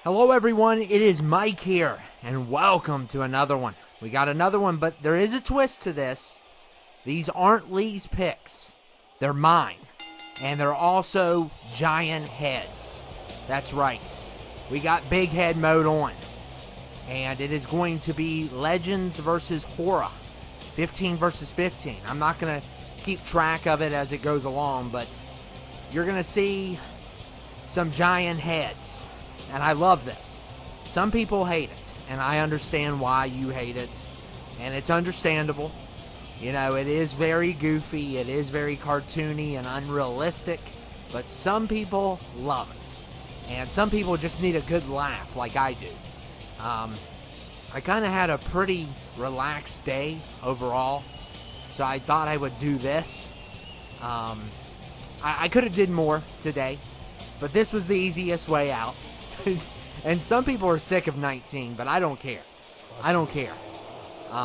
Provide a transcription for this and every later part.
Hello everyone, it is Mike here, and welcome to another one. We got another one, but there is a twist to this. These aren't Lee's picks. They're mine. And they're also giant heads. That's right. We got big head mode on. And it is going to be Legends versus Horror. 15 versus 15. I'm not going to keep track of it as it goes along, but you're going to see some giant heads. And I love this. Some people hate it, and I understand why you hate it. And it's understandable. You know, it is very goofy, it is very cartoony and unrealistic, but some people love it. And some people just need a good laugh like I do. I kind of had a pretty relaxed day overall, so I thought I would do this. I could have did more today, but this was the easiest way out. And some people are sick of 19, but I don't care. I don't care.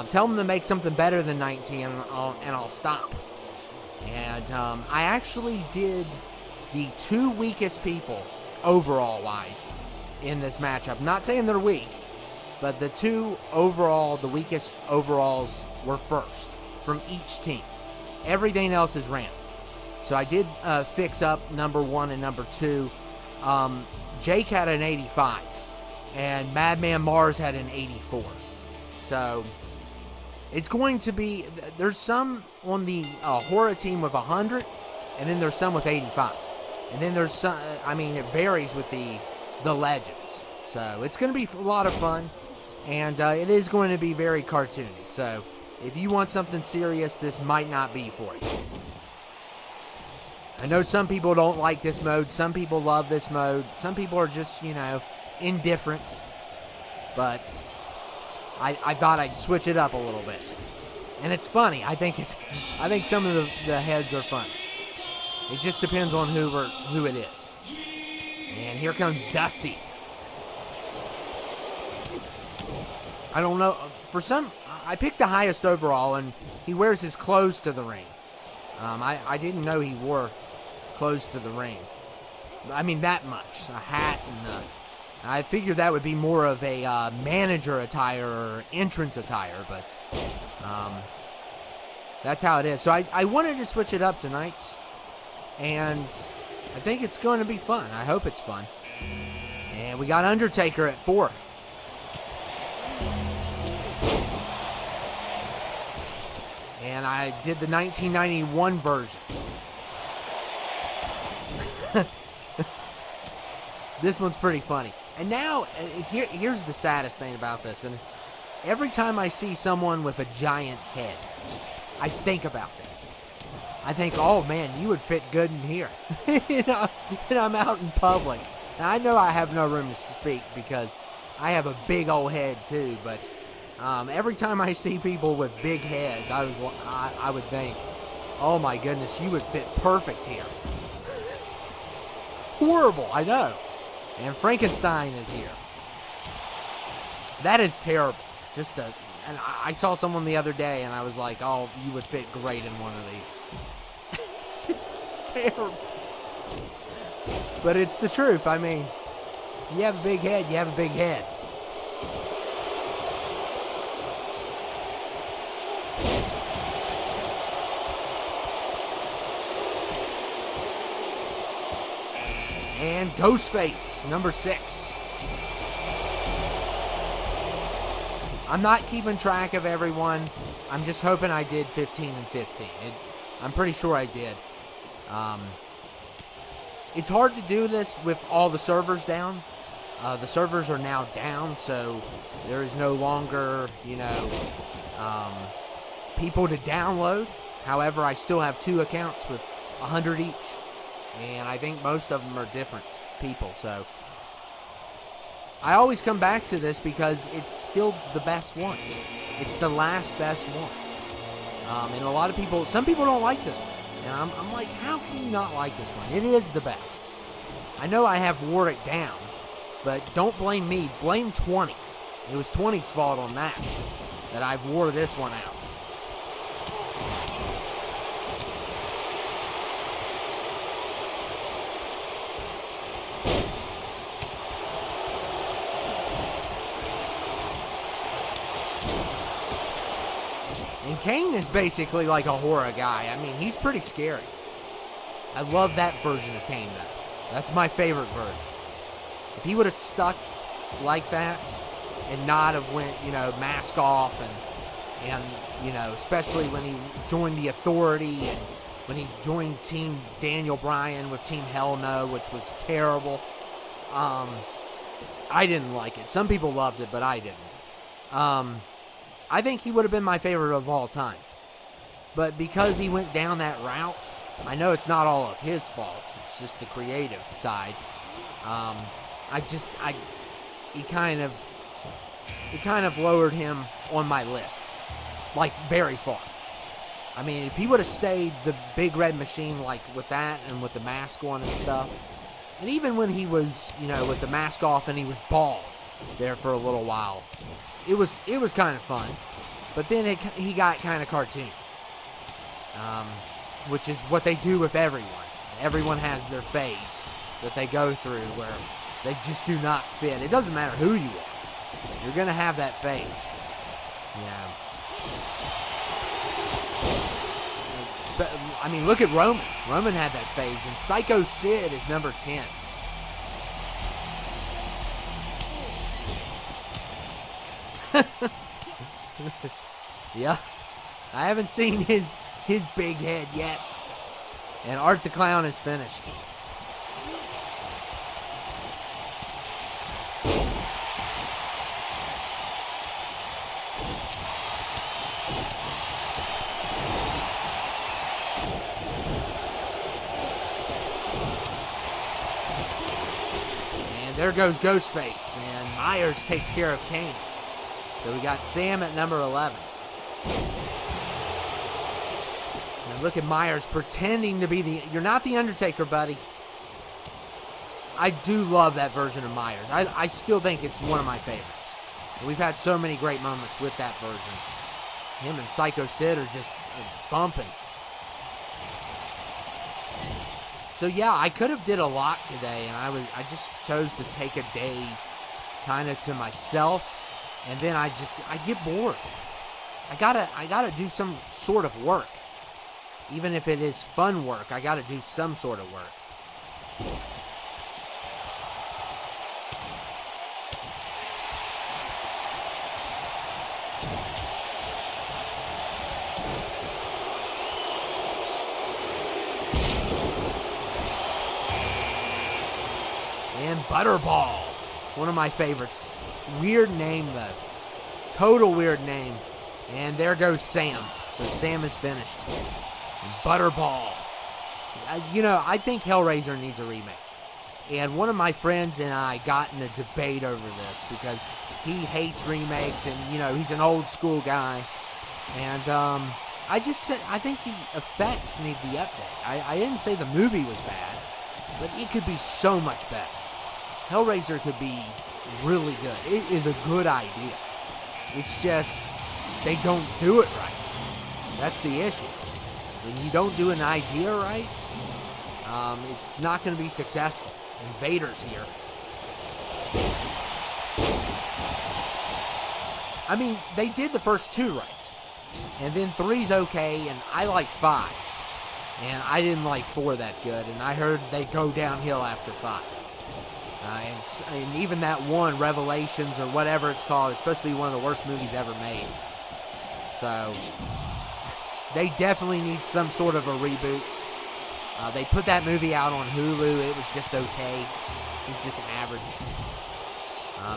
Tell them to make something better than 19, and I'll stop. And I actually did the two weakest people overall-wise in this matchup. Not saying they're weak, but the the weakest overalls were first from each team. Everything else is random. So I did fix up number 1 and number 2. Jake had an 85, and Madman Mars had an 84. So it's going to be, there's some on the Horror team with 100, and then there's some with 85. And then there's some, it varies with the Legends. So it's going to be a lot of fun, and it is going to be very cartoony. So if you want something serious, this might not be for you. I know some people don't like this mode. Some people love this mode. Some people are just, indifferent. But I thought I'd switch it up a little bit. And it's funny. I think some of the heads are funny. It just depends on who it is. And here comes Dusty. I don't know. I picked the highest overall, and he wears his clothes to the ring. I didn't know he wore clothes to the ring. That much. A hat, and I figured that would be more of a manager attire or entrance attire, but that's how it is. So I wanted to switch it up tonight, and I think it's going to be fun. I hope it's fun. And we got Undertaker at 4. And I did the 1991 version. This one's pretty funny. And now, here's the saddest thing about this. And every time I see someone with a giant head, I think about this. I think, oh man, you would fit good in here. And I'm out in public. And I know I have no room to speak because I have a big old head too. But every time I see people with big heads, I would think, oh my goodness, you would fit perfect here. Horrible, I know. And Frankenstein is here. That is terrible. And I saw someone the other day, and I was like, oh, you would fit great in one of these. It's terrible. But it's the truth. If you have a big head, you have a big head. And Ghostface, number 6. I'm not keeping track of everyone. I'm just hoping I did 15 and 15. I'm pretty sure I did. It's hard to do this with all the servers down. The servers are now down, so there is no longer, people to download. However, I still have 2 accounts with 100 each. And I think most of them are different people, so I always come back to this because it's still the best one. It's the last best one. And a lot of people, some people don't like this one. And I'm like, how can you not like this one? It is the best. I know I have wore it down, but don't blame me. Blame 20. It was 20's fault on that I've wore this one out. And Kane is basically like a horror guy. I mean, he's pretty scary. I love that version of Kane, though. That's my favorite version. If he would have stuck like that and not have went, mask off and especially when he joined the Authority and when he joined Team Daniel Bryan with Team Hell No, which was terrible. I didn't like it. Some people loved it, but I didn't. I think he would have been my favorite of all time. But because he went down that route, I know it's not all of his faults. It's just the creative side. It kind of lowered him on my list, like very far. I mean, if he would have stayed the Big Red Machine, like with that and with the mask on and stuff, and even when he was, with the mask off and he was bald there for a little while, it was kind of fun. But then he got kind of cartoony, which is what they do with everyone. Everyone has their phase that they go through where they just do not fit. It doesn't matter who you are. You're going to have that phase. I mean, look at Roman. Roman had that phase, and Psycho Sid is number 10. Yeah. I haven't seen his big head yet. And Art the Clown is finished. And there goes Ghostface, and Myers takes care of Kane. So we got Sam at number 11. And look at Myers pretending to be you're not the Undertaker, buddy. I do love that version of Myers. I still think it's one of my favorites. We've had so many great moments with that version. Him and Psycho Sid are just bumping. So yeah, I could have did a lot today, and I just chose to take a day kind of to myself. And then I get bored. I gotta do some sort of work. Even if it is fun work, I gotta do some sort of work. And Butterball, one of my favorites. Weird name, though. Total weird name. And there goes Sam. So Sam is finished. And Butterball. I think Hellraiser needs a remake. And one of my friends and I got in a debate over this because he hates remakes and, he's an old school guy. And I just said I think the effects need to be updated. I didn't say the movie was bad, but it could be so much better. Hellraiser could be really good. It is a good idea. It's just they don't do it right. That's the issue. When you don't do an idea right, it's not going to be successful. And Vader's here. I mean, they did the first two right. And then 3's okay, and I like 5. And I didn't like 4 that good, and I heard they go downhill after 5. And even that one, Revelations or whatever it's called, it's supposed to be one of the worst movies ever made. So, they definitely need some sort of a reboot. They put that movie out on Hulu. It was just okay. It was just average.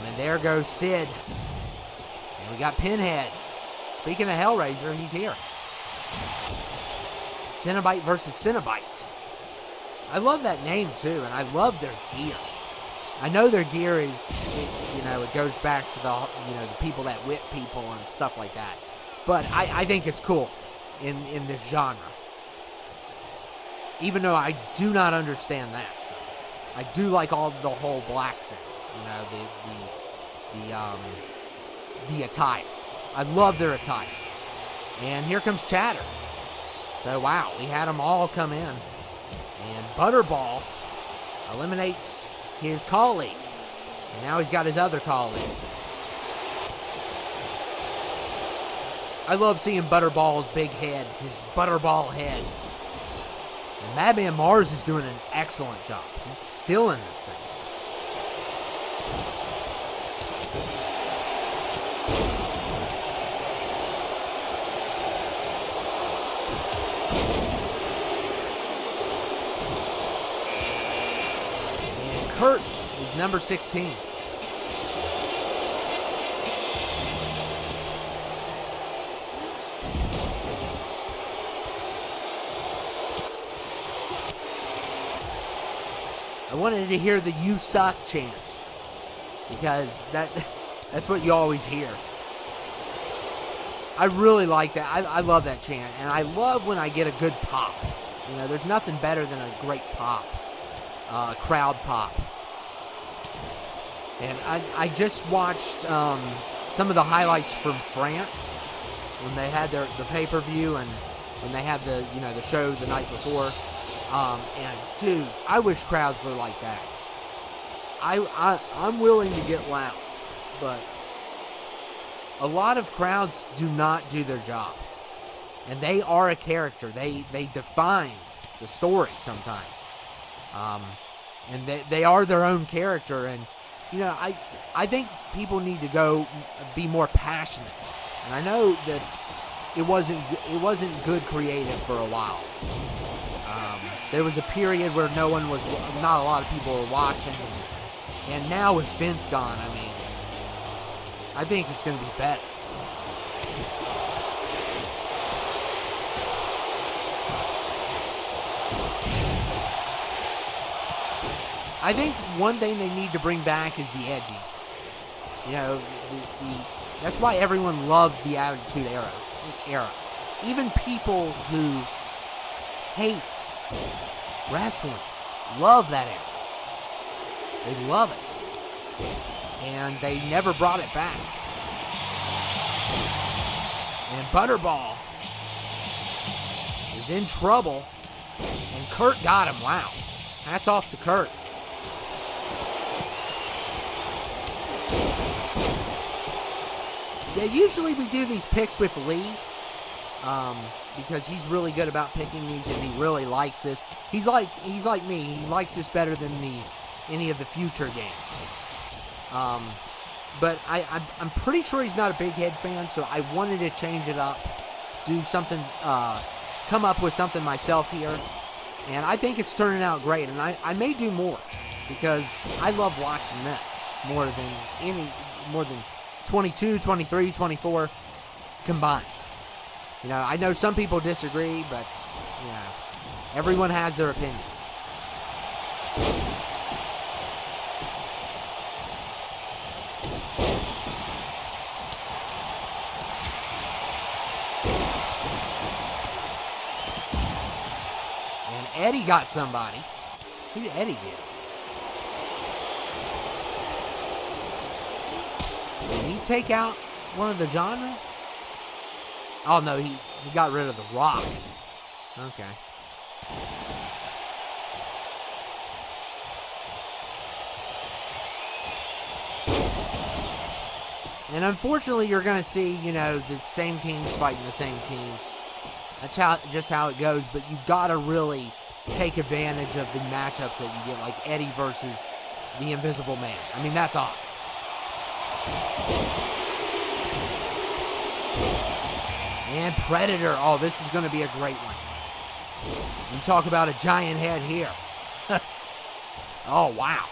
And there goes Sid. And we got Pinhead. Speaking of Hellraiser, he's here. Cenobite versus Cenobite. I love that name, too, and I love their gear. I know their gear is, it goes back to the people that whip people and stuff like that. But I think it's cool in this genre. Even though I do not understand that stuff. I do like the whole black thing. The attire. I love their attire. And here comes Chatter. So, wow, we had them all come in. And Butterball eliminates his colleague. And now he's got his other colleague. I love seeing Butterball's big head, his Butterball head. And Madman Mars is doing an excellent job. He's still in this thing. And Kurt is number 16. I wanted to hear the "You Suck" chants because that's what you always hear. I really like that. I love that chant, and I love when I get a good pop. You know, there's nothing better than a great pop, crowd pop. And I just watched some of the highlights from France when they had the pay-per-view and when they had the show the night before. And dude, I wish crowds were like that. I'm willing to get loud, but a lot of crowds do not do their job, and they are a character. They define the story sometimes, and they are their own character. And I think people need to go be more passionate. And I know that it wasn't good creative for a while. There was a period where not a lot of people were watching, and now with Vince gone, I think it's going to be better. I think one thing they need to bring back is the edginess. That's why everyone loved the Attitude Era. Even people who hate wrestling love that era. They love it. And they never brought it back. And Butterball is in trouble. And Kurt got him. Wow. Hats off to Kurt. Yeah, usually we do these picks with Lee. Because he's really good about picking these, and he really likes this. He's like me. He likes this better than any of the future games. But I'm pretty sure he's not a Big Head fan, so I wanted to change it up, do something, come up with something myself here, and I think it's turning out great. And I may do more because I love watching this more than 22, 23, 24 combined. I know some people disagree, but, everyone has their opinion. And Eddie got somebody. Who did Eddie get? Did he take out one of the genre? Oh, no, he got rid of the Rock. Okay. And unfortunately, you're going to see, the same teams fighting the same teams. That's just how it goes. But you got to really take advantage of the matchups that you get, like Eddie versus the Invisible Man. That's awesome. And Predator. Oh, this is going to be a great one. You talk about a giant head here. Oh, wow.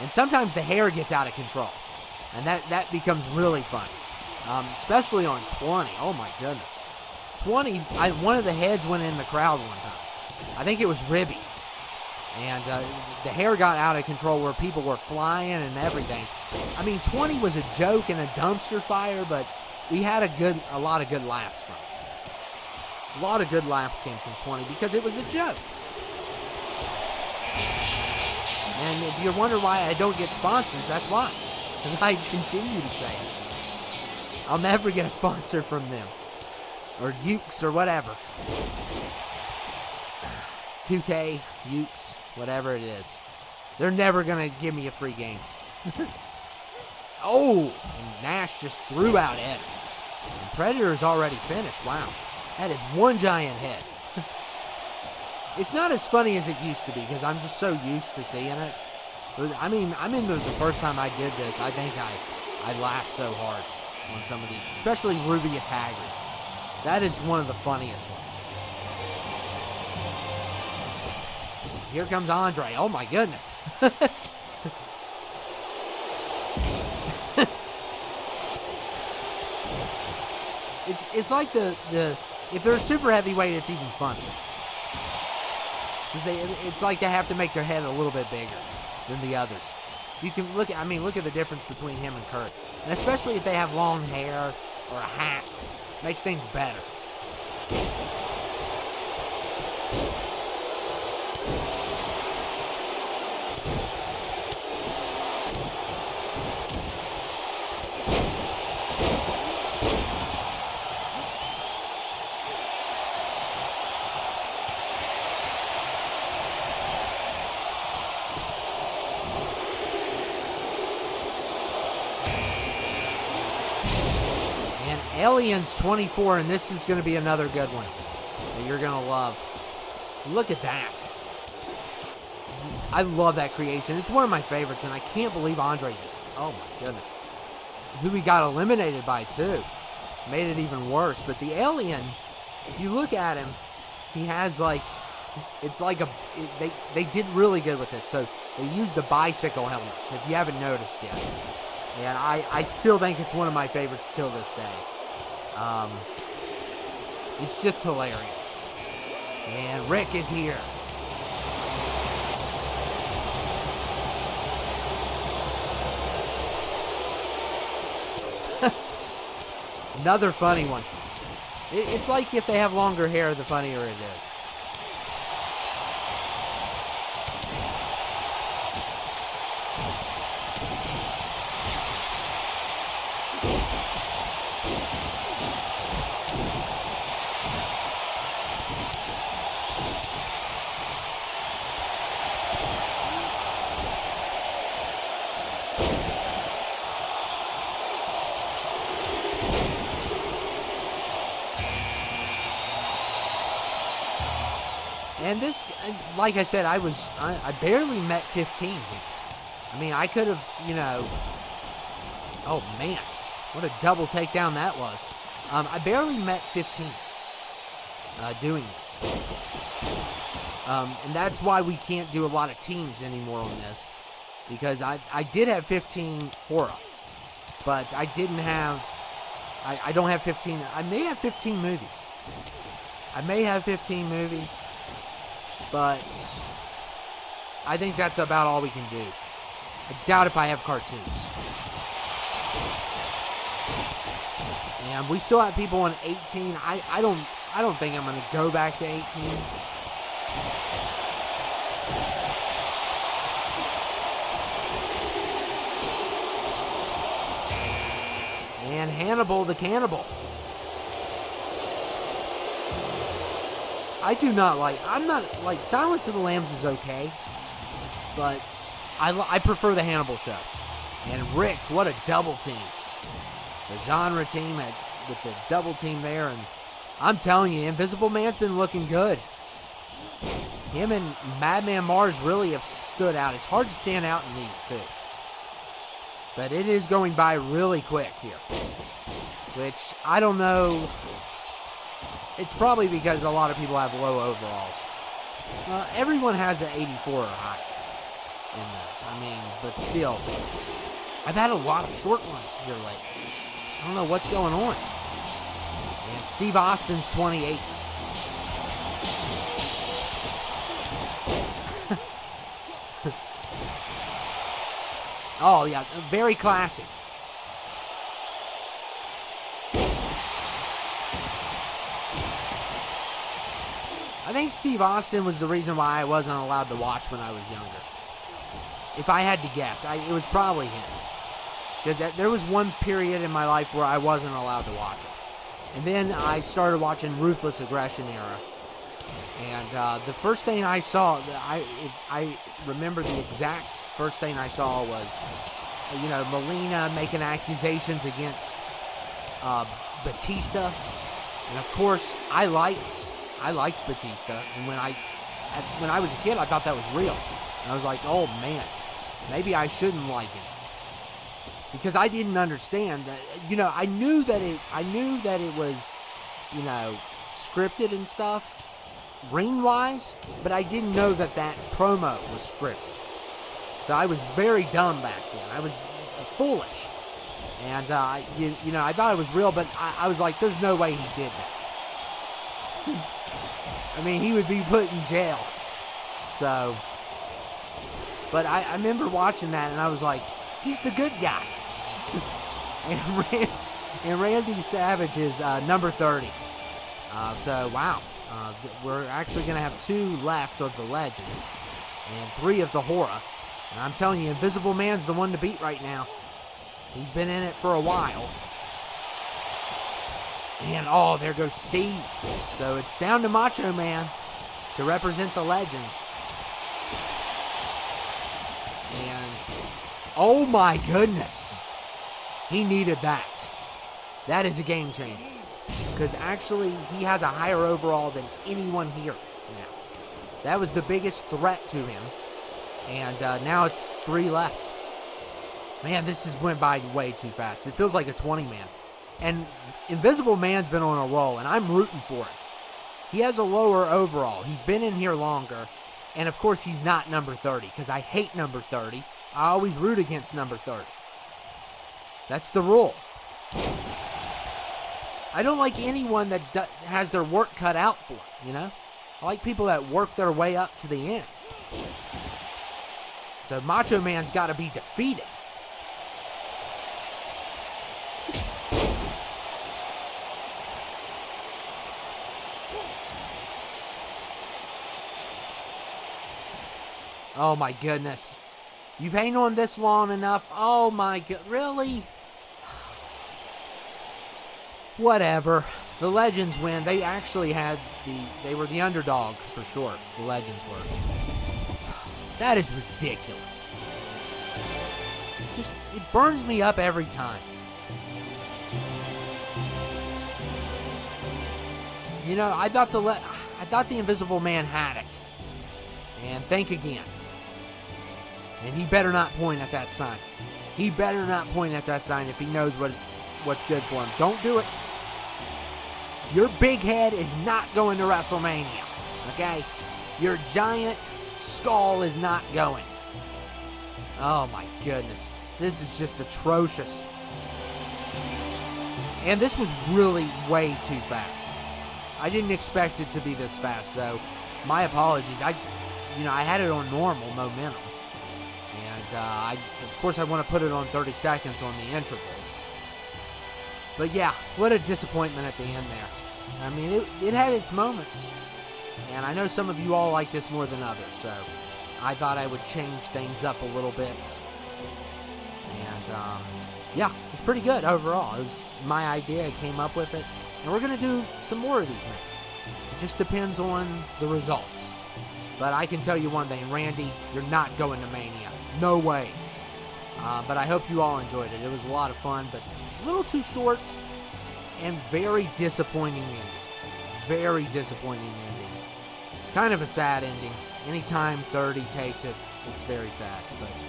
And sometimes the hair gets out of control. And that becomes really fun. Especially on 20. Oh, my goodness. 20, one of the heads went in the crowd one time. I think it was Ribby. And the hair got out of control where people were flying and everything. 20 was a joke and a dumpster fire, but we had a lot of good laughs from it. A lot of good laughs came from 20 because it was a joke. And if you're wondering why I don't get sponsors, that's why. Because I continue to say it. I'll never get a sponsor from them. Or Ukes or whatever. 2K, Ukes, whatever it is. They're never going to give me a free game. Oh, and Nash just threw out Eddie. And Predator's already finished. Wow. That is one giant head. It's not as funny as it used to be because I'm just so used to seeing it. But, I mean, I remember the first time I did this, I think I laughed so hard on some of these, especially Rubius Haggard. That is one of the funniest ones. Here comes Andre. Oh my goodness. It's like the if they're a super heavyweight, it's even funnier. It's like they have to make their head a little bit bigger than the others. You can look at the difference between him and Kurt. And especially if they have long hair or a hat, makes things better. Aliens 24, and this is going to be another good one that you're going to love. Look at that. I love that creation. It's one of my favorites, and I can't believe Andre just, oh my goodness. Who he got eliminated by, too. Made it even worse. But the alien, if you look at him, he has like, it's like they did really good with this. So they used the bicycle helmets, if you haven't noticed yet. And I still think it's one of my favorites till this day. It's just hilarious. And Rick is here. Another funny one. It's like if they have longer hair, the funnier it is. And this, like I said, I barely met 15. I mean, I could have, oh man, what a double takedown that was. I barely met 15 doing this. And that's why we can't do a lot of teams anymore on this. Because I did have 15 Hora, but I didn't have, I don't have 15, I may have 15 movies. But I think that's about all we can do. I doubt if I have cartoons. And we still have people on 18. I don't think I'm going to go back to 18. And Hannibal the Cannibal. I'm not like, Silence of the Lambs is okay, but I prefer the Hannibal show. And Rick, what a double team. The genre team with the double team there, and I'm telling you, Invisible Man's been looking good. Him and Madman Mars really have stood out. It's hard to stand out in these two. But it is going by really quick here. Which, I don't know. It's probably because a lot of people have low overalls. Everyone has an 84 or higher in this. I mean, but still. I've had a lot of short ones here lately. I don't know what's going on. And Steve Austin's 28. Oh, yeah, very classy. I think Steve Austin was the reason why I wasn't allowed to watch when I was younger. If I had to guess, it was probably him. Because there was one period in my life where I wasn't allowed to watch it. And then I started watching Ruthless Aggression Era. And the first thing I saw, I remember the exact first thing I saw was, Melina making accusations against Batista, and of course I liked Batista, and when I was a kid I thought that was real, and I was like, oh man, maybe I shouldn't like him, because I didn't understand that. I knew that it was, scripted and stuff, ring wise, but I didn't know that promo was scripted. So I was very dumb back then. I was foolish. And, I thought it was real, but I was like, there's no way he did that. I mean, he would be put in jail. So, but I remember watching that, and I was like, he's the good guy. and Randy Savage is number 30. So, wow. We're actually going to have 2 left of the Legends and 3 of the Horror. And I'm telling you, Invisible Man's the one to beat right now. He's been in it for a while. And, oh, there goes Steve. So it's down to Macho Man to represent the Legends. And, oh my goodness. He needed that. That is a game changer. Because actually, he has a higher overall than anyone here now. That was the biggest threat to him. And now it's 3 left. Man, this just went by way too fast. It feels like a 20-man. And Invisible Man's been on a roll, and I'm rooting for it. He has a lower overall. He's been in here longer. And, of course, he's not number 30, because I hate number 30. I always root against number 30. That's the rule. I don't like anyone that has their work cut out for it, I like people that work their way up to the end. So Macho Man's got to be defeated. Oh my goodness. You've hanged on this long enough. Oh my god, really? Whatever. The Legends win. They actually they were the underdog for sure. The Legends were. That is ridiculous. It burns me up every time. I thought the Invisible Man had it. And think again. And he better not point at that sign. He better not point at that sign if he knows what's good for him. Don't do it. Your big head is not going to WrestleMania. Okay? Your giant skull is not going. Oh my goodness. This is just atrocious. And this was really way too fast. I didn't expect it to be this fast, so my apologies. I had it on normal momentum. And of course I want to put it on 30 seconds on the intervals. But yeah, what a disappointment at the end there. I mean, it had its moments. And I know some of you all like this more than others, so I thought I would change things up a little bit. And, yeah, it was pretty good overall. It was my idea. I came up with it. And we're going to do some more of these, man. It just depends on the results. But I can tell you one thing, Randy, you're not going to Mania. No way. But I hope you all enjoyed it. It was a lot of fun, but a little too short and very disappointing ending. Very disappointing ending. Kind of a sad ending. Anytime 30 takes it, it's very sad. But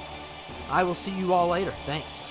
I will see you all later. Thanks.